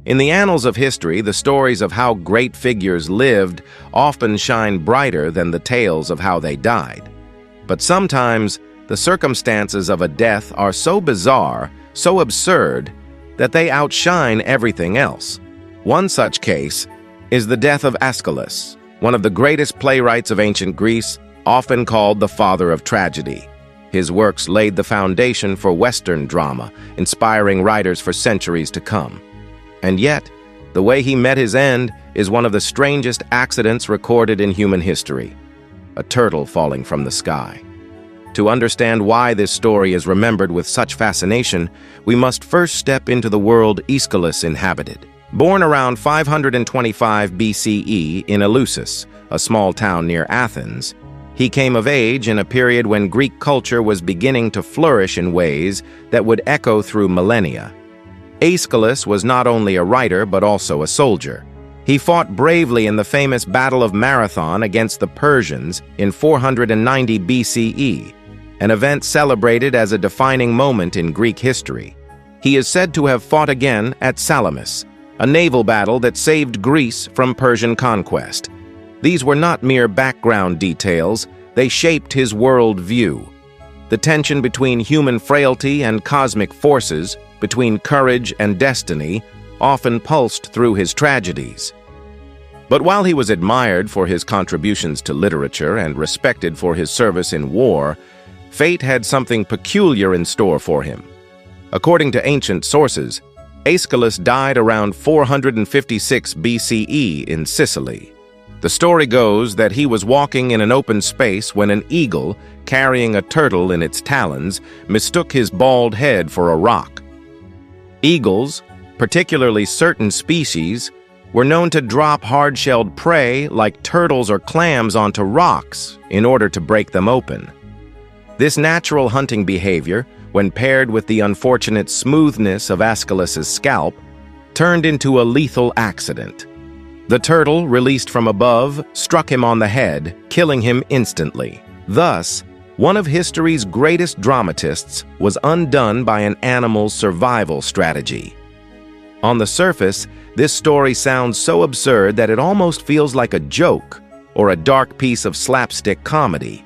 In the annals of history, the stories of how great figures lived often shine brighter than the tales of how they died. But sometimes, the circumstances of a death are so bizarre, so absurd, that they outshine everything else. One such case is the death of Aeschylus, one of the greatest playwrights of ancient Greece, often called the father of tragedy. His works laid the foundation for Western drama, inspiring writers for centuries to come. And yet, the way he met his end is one of the strangest accidents recorded in human history: a turtle falling from the sky. To understand why this story is remembered with such fascination, we must first step into the world Aeschylus inhabited. Born around 525 BCE in Eleusis, a small town near Athens, he came of age in a period when Greek culture was beginning to flourish in ways that would echo through millennia. Aeschylus was not only a writer but also a soldier. He fought bravely in the famous Battle of Marathon against the Persians in 490 BCE, an event celebrated as a defining moment in Greek history. He is said to have fought again at Salamis, a naval battle that saved Greece from Persian conquest. These were not mere background details, they shaped his world view. The tension between human frailty and cosmic forces, between courage and destiny, often pulsed through his tragedies. But while he was admired for his contributions to literature and respected for his service in war, fate had something peculiar in store for him. According to ancient sources, Aeschylus died around 456 BCE in Sicily. The story goes that he was walking in an open space when an eagle, carrying a turtle in its talons, mistook his bald head for a rock. Eagles, particularly certain species, were known to drop hard-shelled prey like turtles or clams onto rocks in order to break them open. This natural hunting behavior, when paired with the unfortunate smoothness of Aeschylus's scalp, turned into a lethal accident. The turtle, released from above, struck him on the head, killing him instantly. Thus, one of history's greatest dramatists was undone by an animal's survival strategy. On the surface, this story sounds so absurd that it almost feels like a joke or a dark piece of slapstick comedy.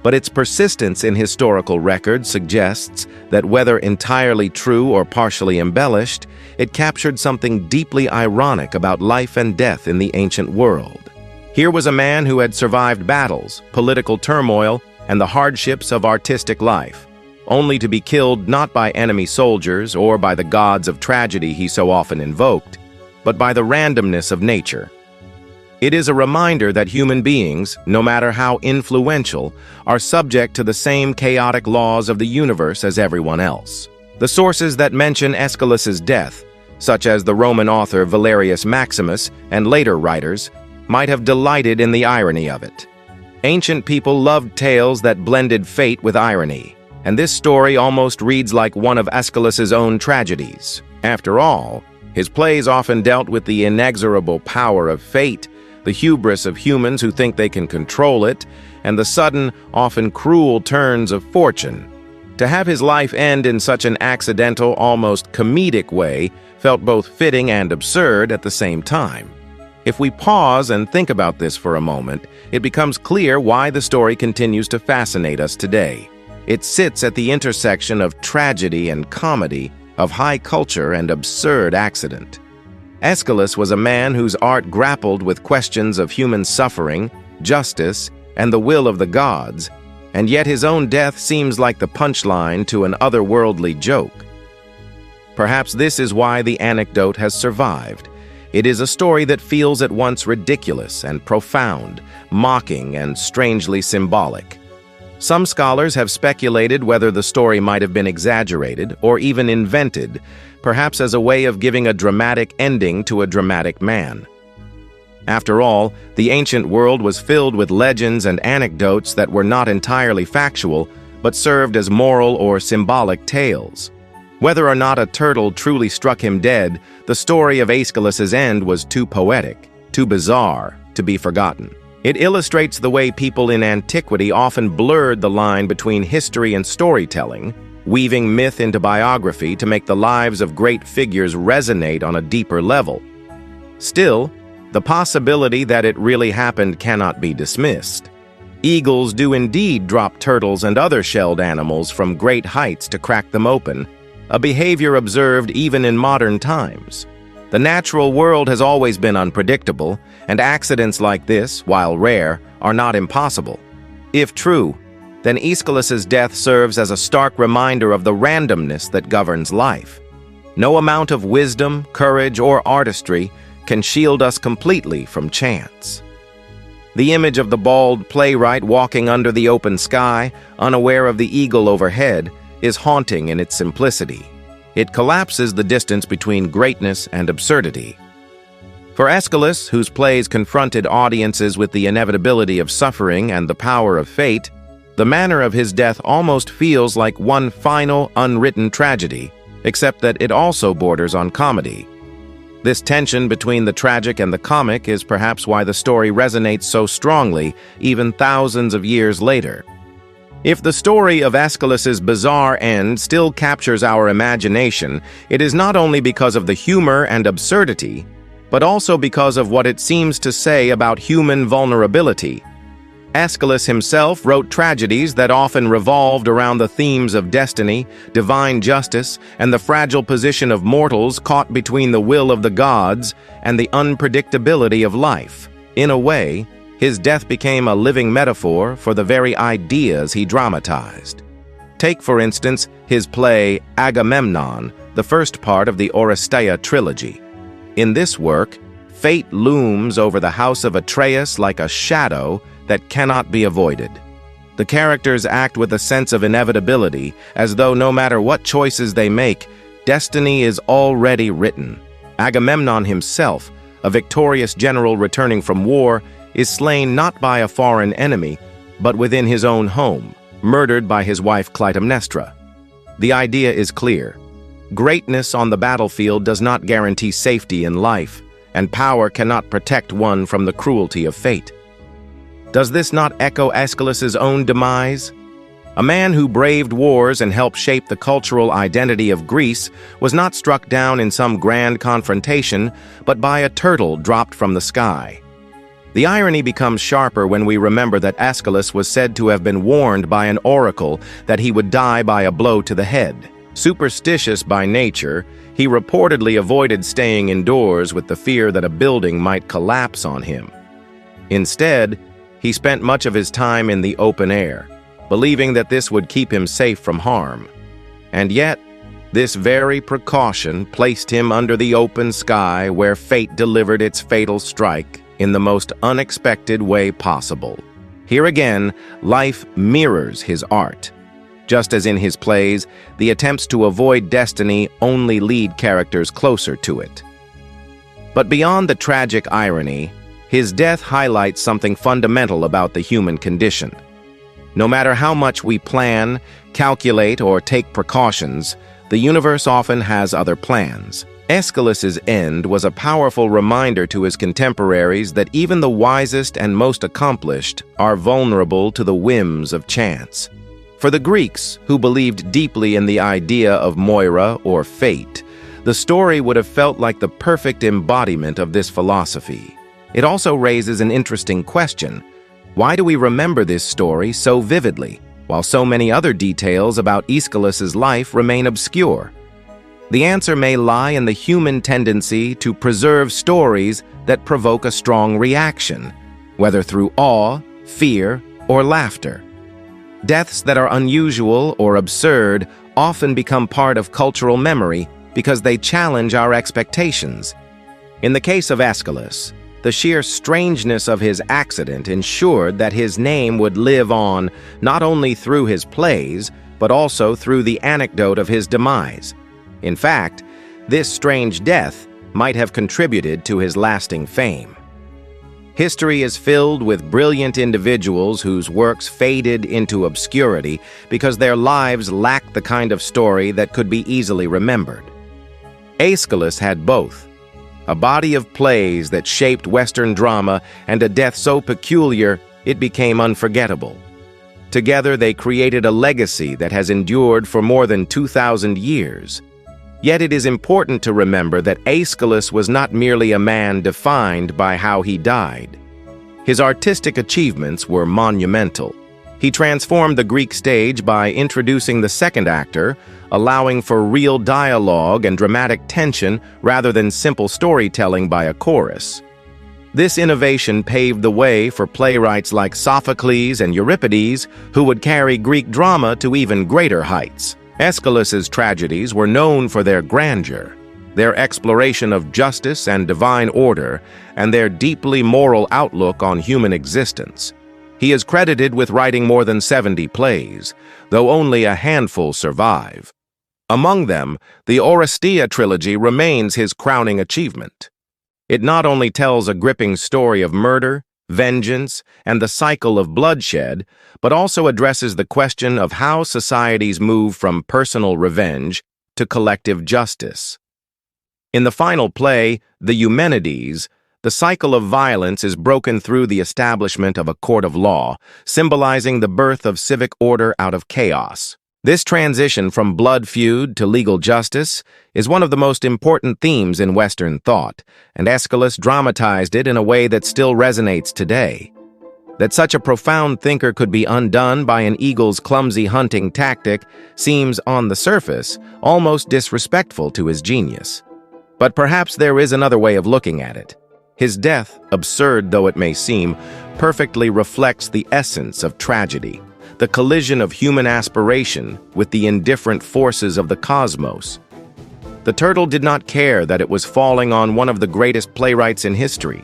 But its persistence in historical records suggests that whether entirely true or partially embellished, it captured something deeply ironic about life and death in the ancient world. Here was a man who had survived battles, political turmoil, and the hardships of artistic life, only to be killed not by enemy soldiers or by the gods of tragedy he so often invoked, but by the randomness of nature. It is a reminder that human beings, no matter how influential, are subject to the same chaotic laws of the universe as everyone else. The sources that mention Aeschylus's death, such as the Roman author Valerius Maximus and later writers, might have delighted in the irony of it. Ancient people loved tales that blended fate with irony, and this story almost reads like one of Aeschylus's own tragedies. After all, his plays often dealt with the inexorable power of fate, the hubris of humans who think they can control it, and the sudden, often cruel turns of fortune. To have his life end in such an accidental, almost comedic way felt both fitting and absurd at the same time. If we pause and think about this for a moment, it becomes clear why the story continues to fascinate us today. It sits at the intersection of tragedy and comedy, of high culture and absurd accident. Aeschylus was a man whose art grappled with questions of human suffering, justice, and the will of the gods, and yet his own death seems like the punchline to an otherworldly joke. Perhaps this is why the anecdote has survived. It is a story that feels at once ridiculous and profound, mocking and strangely symbolic. Some scholars have speculated whether the story might have been exaggerated or even invented, perhaps as a way of giving a dramatic ending to a dramatic man. After all, the ancient world was filled with legends and anecdotes that were not entirely factual, but served as moral or symbolic tales. Whether or not a turtle truly struck him dead, the story of Aeschylus's end was too poetic, too bizarre, to be forgotten. It illustrates the way people in antiquity often blurred the line between history and storytelling, weaving myth into biography to make the lives of great figures resonate on a deeper level. Still, the possibility that it really happened cannot be dismissed. Eagles do indeed drop turtles and other shelled animals from great heights to crack them open, a behavior observed even in modern times. The natural world has always been unpredictable, and accidents like this, while rare, are not impossible. If true, then Aeschylus's death serves as a stark reminder of the randomness that governs life. No amount of wisdom, courage, or artistry can shield us completely from chance. The image of the bald playwright walking under the open sky, unaware of the eagle overhead, is haunting in its simplicity. It collapses the distance between greatness and absurdity. For Aeschylus, whose plays confronted audiences with the inevitability of suffering and the power of fate, the manner of his death almost feels like one final, unwritten tragedy, except that it also borders on comedy. This tension between the tragic and the comic is perhaps why the story resonates so strongly, even thousands of years later. If the story of Aeschylus's bizarre end still captures our imagination, it is not only because of the humor and absurdity, but also because of what it seems to say about human vulnerability. Aeschylus himself wrote tragedies that often revolved around the themes of destiny, divine justice, and the fragile position of mortals caught between the will of the gods and the unpredictability of life. In a way, his death became a living metaphor for the very ideas he dramatized. Take, for instance, his play Agamemnon, the first part of the Oresteia trilogy. In this work, fate looms over the house of Atreus like a shadow that cannot be avoided. The characters act with a sense of inevitability, as though no matter what choices they make, destiny is already written. Agamemnon himself, a victorious general returning from war, is slain not by a foreign enemy, but within his own home, murdered by his wife Clytemnestra. The idea is clear. Greatness on the battlefield does not guarantee safety in life, and power cannot protect one from the cruelty of fate. Does this not echo Aeschylus's own demise? A man who braved wars and helped shape the cultural identity of Greece was not struck down in some grand confrontation, but by a turtle dropped from the sky. The irony becomes sharper when we remember that Aeschylus was said to have been warned by an oracle that he would die by a blow to the head. Superstitious by nature, he reportedly avoided staying indoors with the fear that a building might collapse on him. Instead, he spent much of his time in the open air, believing that this would keep him safe from harm. And yet, this very precaution placed him under the open sky where fate delivered its fatal strike in the most unexpected way possible. Here again, life mirrors his art. Just as in his plays, the attempts to avoid destiny only lead characters closer to it. But beyond the tragic irony, his death highlights something fundamental about the human condition. No matter how much we plan, calculate, or take precautions, the universe often has other plans. Aeschylus's end was a powerful reminder to his contemporaries that even the wisest and most accomplished are vulnerable to the whims of chance. For the Greeks, who believed deeply in the idea of Moira or fate, the story would have felt like the perfect embodiment of this philosophy. It also raises an interesting question. Why do we remember this story so vividly, while so many other details about Aeschylus's life remain obscure? The answer may lie in the human tendency to preserve stories that provoke a strong reaction, whether through awe, fear, or laughter. Deaths that are unusual or absurd often become part of cultural memory because they challenge our expectations. In the case of Aeschylus, the sheer strangeness of his accident ensured that his name would live on not only through his plays, but also through the anecdote of his demise. In fact, this strange death might have contributed to his lasting fame. History is filled with brilliant individuals whose works faded into obscurity because their lives lacked the kind of story that could be easily remembered. Aeschylus had both: a body of plays that shaped Western drama and a death so peculiar it became unforgettable. Together, they created a legacy that has endured for more than 2,000 years. Yet it is important to remember that Aeschylus was not merely a man defined by how he died. His artistic achievements were monumental. He transformed the Greek stage by introducing the second actor, allowing for real dialogue and dramatic tension rather than simple storytelling by a chorus. This innovation paved the way for playwrights like Sophocles and Euripides, who would carry Greek drama to even greater heights. Aeschylus's tragedies were known for their grandeur, their exploration of justice and divine order, and their deeply moral outlook on human existence. He is credited with writing more than 70 plays, though only a handful survive. Among them, the Oresteia trilogy remains his crowning achievement. It not only tells a gripping story of murder, vengeance, and the cycle of bloodshed, but also addresses the question of how societies move from personal revenge to collective justice. In the final play, The Eumenides, the cycle of violence is broken through the establishment of a court of law, symbolizing the birth of civic order out of chaos. This transition from blood feud to legal justice is one of the most important themes in Western thought, and Aeschylus dramatized it in a way that still resonates today. That such a profound thinker could be undone by an eagle's clumsy hunting tactic seems, on the surface, almost disrespectful to his genius. But perhaps there is another way of looking at it. His death, absurd though it may seem, perfectly reflects the essence of tragedy, the collision of human aspiration with the indifferent forces of the cosmos. The turtle did not care that it was falling on one of the greatest playwrights in history.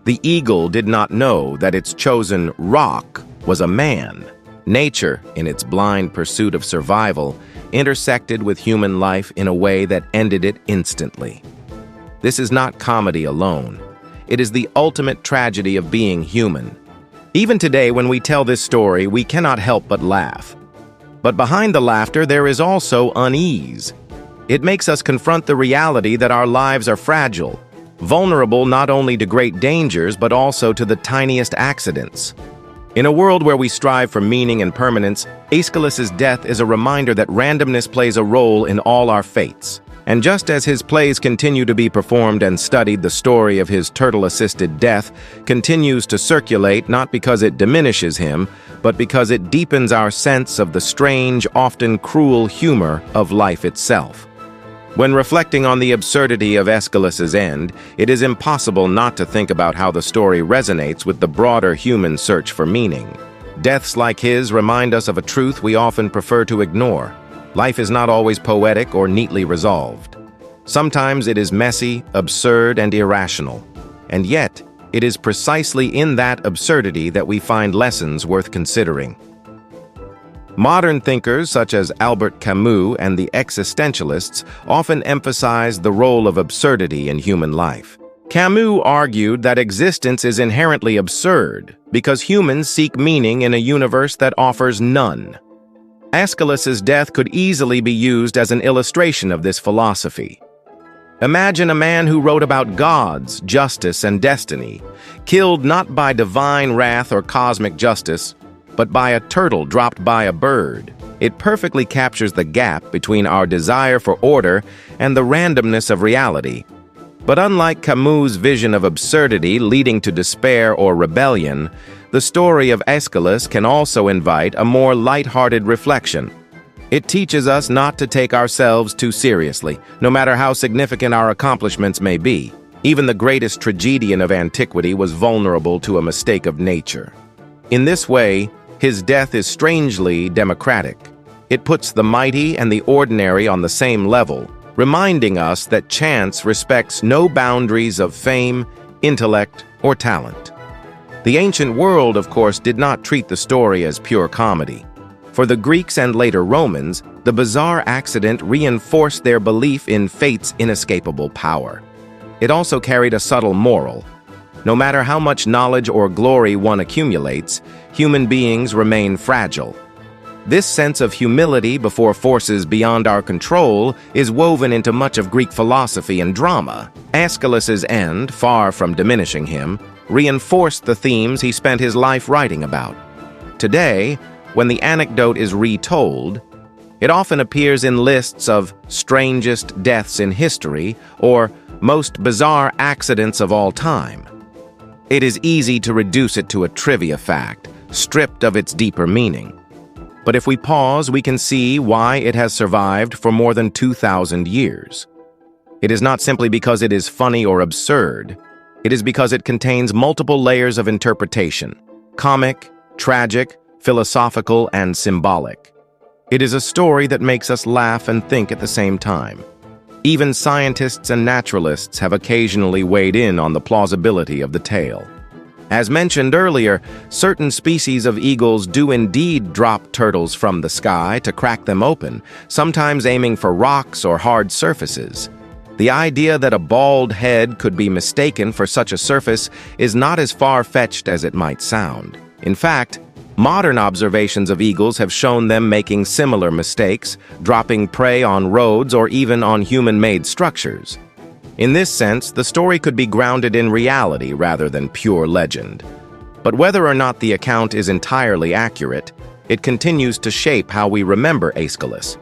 The eagle did not know that its chosen rock was a man. Nature, in its blind pursuit of survival, intersected with human life in a way that ended it instantly. This is not comedy alone. It is the ultimate tragedy of being human. Even today, when we tell this story, we cannot help but laugh. But behind the laughter, there is also unease. It makes us confront the reality that our lives are fragile, vulnerable not only to great dangers, but also to the tiniest accidents. In a world where we strive for meaning and permanence, Aeschylus's death is a reminder that randomness plays a role in all our fates. And just as his plays continue to be performed and studied, the story of his turtle-assisted death continues to circulate not because it diminishes him, but because it deepens our sense of the strange, often cruel humor of life itself. When reflecting on the absurdity of Aeschylus's end, it is impossible not to think about how the story resonates with the broader human search for meaning. Deaths like his remind us of a truth we often prefer to ignore. Life is not always poetic or neatly resolved. Sometimes it is messy, absurd, and irrational. And yet, it is precisely in that absurdity that we find lessons worth considering. Modern thinkers such as Albert Camus and the existentialists often emphasize the role of absurdity in human life. Camus argued that existence is inherently absurd because humans seek meaning in a universe that offers none. Aeschylus's death could easily be used as an illustration of this philosophy. Imagine a man who wrote about gods, justice, and destiny, killed not by divine wrath or cosmic justice, but by a turtle dropped by a bird. It perfectly captures the gap between our desire for order and the randomness of reality. But unlike Camus' vision of absurdity leading to despair or rebellion, the story of Aeschylus can also invite a more light-hearted reflection. It teaches us not to take ourselves too seriously, no matter how significant our accomplishments may be. Even the greatest tragedian of antiquity was vulnerable to a mistake of nature. In this way, his death is strangely democratic. It puts the mighty and the ordinary on the same level, reminding us that chance respects no boundaries of fame, intellect, or talent. The ancient world, of course, did not treat the story as pure comedy. For the Greeks and later Romans, the bizarre accident reinforced their belief in fate's inescapable power. It also carried a subtle moral. No matter how much knowledge or glory one accumulates, human beings remain fragile. This sense of humility before forces beyond our control is woven into much of Greek philosophy and drama. Aeschylus's end, far from diminishing him, reinforced the themes he spent his life writing about. Today, when the anecdote is retold, it often appears in lists of strangest deaths in history or most bizarre accidents of all time. It is easy to reduce it to a trivia fact, stripped of its deeper meaning. But if we pause, we can see why it has survived for more than 2,000 years. It is not simply because it is funny or absurd. It is because it contains multiple layers of interpretation: comic, tragic, philosophical, and symbolic. It is a story that makes us laugh and think at the same time. Even scientists and naturalists have occasionally weighed in on the plausibility of the tale. As mentioned earlier, certain species of eagles do indeed drop turtles from the sky to crack them open, sometimes aiming for rocks or hard surfaces. The idea that a bald head could be mistaken for such a surface is not as far-fetched as it might sound. In fact, modern observations of eagles have shown them making similar mistakes, dropping prey on roads or even on human-made structures. In this sense, the story could be grounded in reality rather than pure legend. But whether or not the account is entirely accurate, it continues to shape how we remember Aeschylus.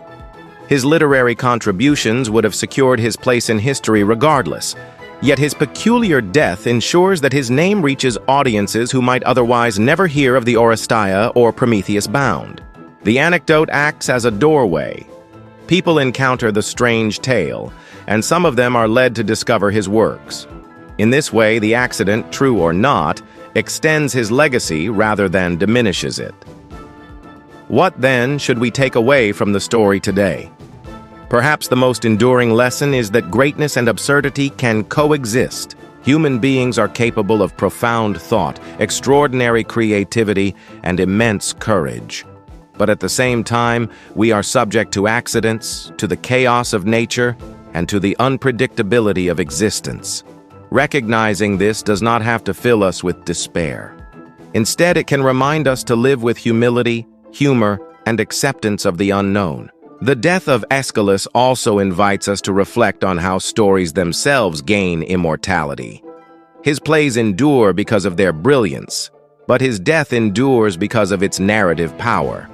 His literary contributions would have secured his place in history regardless, yet his peculiar death ensures that his name reaches audiences who might otherwise never hear of the Oresteia or Prometheus Bound. The anecdote acts as a doorway. People encounter the strange tale, and some of them are led to discover his works. In this way, the accident, true or not, extends his legacy rather than diminishes it. What, then, should we take away from the story today? Perhaps the most enduring lesson is that greatness and absurdity can coexist. Human beings are capable of profound thought, extraordinary creativity, and immense courage. But at the same time, we are subject to accidents, to the chaos of nature, and to the unpredictability of existence. Recognizing this does not have to fill us with despair. Instead, it can remind us to live with humility, humor, and acceptance of the unknown. The death of Aeschylus also invites us to reflect on how stories themselves gain immortality. His plays endure because of their brilliance, but his death endures because of its narrative power.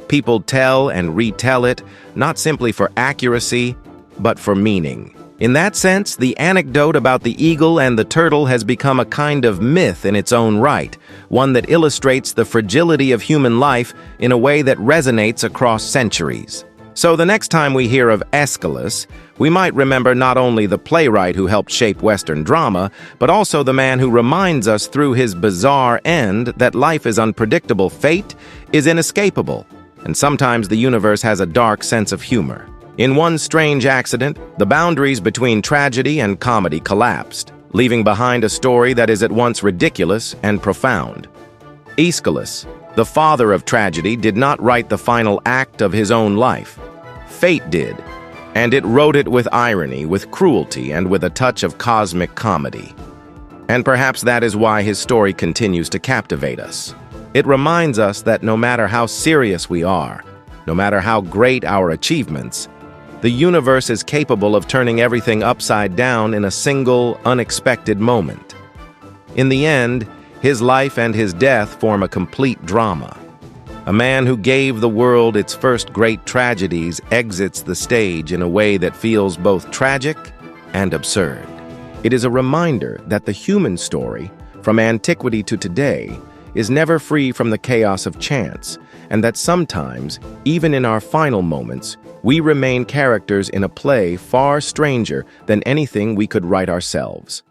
People tell and retell it, not simply for accuracy, but for meaning. In that sense, the anecdote about the eagle and the turtle has become a kind of myth in its own right, one that illustrates the fragility of human life in a way that resonates across centuries. So the next time we hear of Aeschylus, we might remember not only the playwright who helped shape Western drama, but also the man who reminds us through his bizarre end that life is unpredictable, fate is inescapable, and sometimes the universe has a dark sense of humor. In one strange accident, the boundaries between tragedy and comedy collapsed, leaving behind a story that is at once ridiculous and profound. Aeschylus, the father of tragedy, did not write the final act of his own life. Fate did, and it wrote it with irony, with cruelty, and with a touch of cosmic comedy. And perhaps that is why his story continues to captivate us. It reminds us that no matter how serious we are, no matter how great our achievements, the universe is capable of turning everything upside down in a single, unexpected moment. In the end, his life and his death form a complete drama. A man who gave the world its first great tragedies exits the stage in a way that feels both tragic and absurd. It is a reminder that the human story, from antiquity to today, is never free from the chaos of chance, and that sometimes, even in our final moments, we remain characters in a play far stranger than anything we could write ourselves.